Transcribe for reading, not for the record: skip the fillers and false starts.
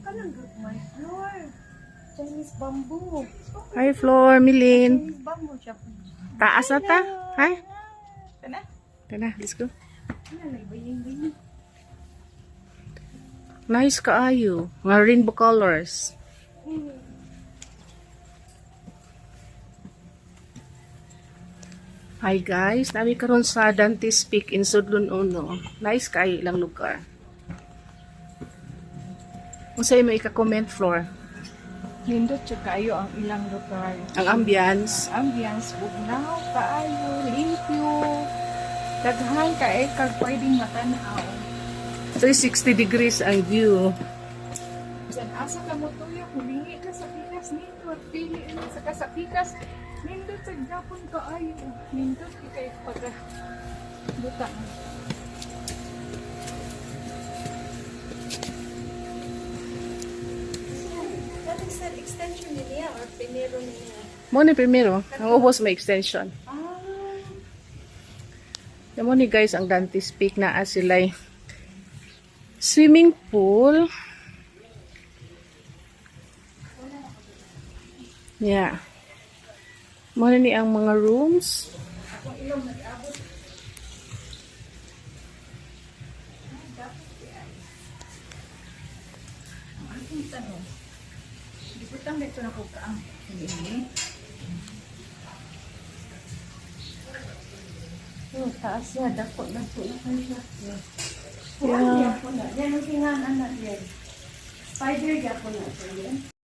Kanang good my floor. Chinese bamboo. Hi, Floor, Milin. Chinese bamboo siya. Taas na ta. Hi. Kana? Tara, let's go. Ano na ibaying-baying. Nice kaayo. Mga rainbow colors. Hi guys, nabi karon sa Dante's Peak in Sudlon Uno. Nice kaayo ilang lugar. Kung sa'yo mo ika-comment, Floor. Nindot siya kayo ang ilang lugar. Ang ambience. Ambience, bugnaw, kaayo, limpyo. Daghan ka kag pwedeng matanaw. 360 degrees ang view. Diyan, asa ka mo tuyo, humingi ka sa pikas nindot, pili sa ka sa pikas, nindot sa Japon kaayo. Nindot ka kay pagka butang. Extension niya or primero niya? Mo ni primero, ang ubos may extension. Mo ni guys ang Dante's Peak na sila'y swimming pool. Yeah. Mo ni ang mga rooms. Aking tanong. Diputang dito na ko kaang ini. Oh, taas siya. Dako na siya. Yeah. Yan ang singanan na yan. Spider, yapon na siya yan.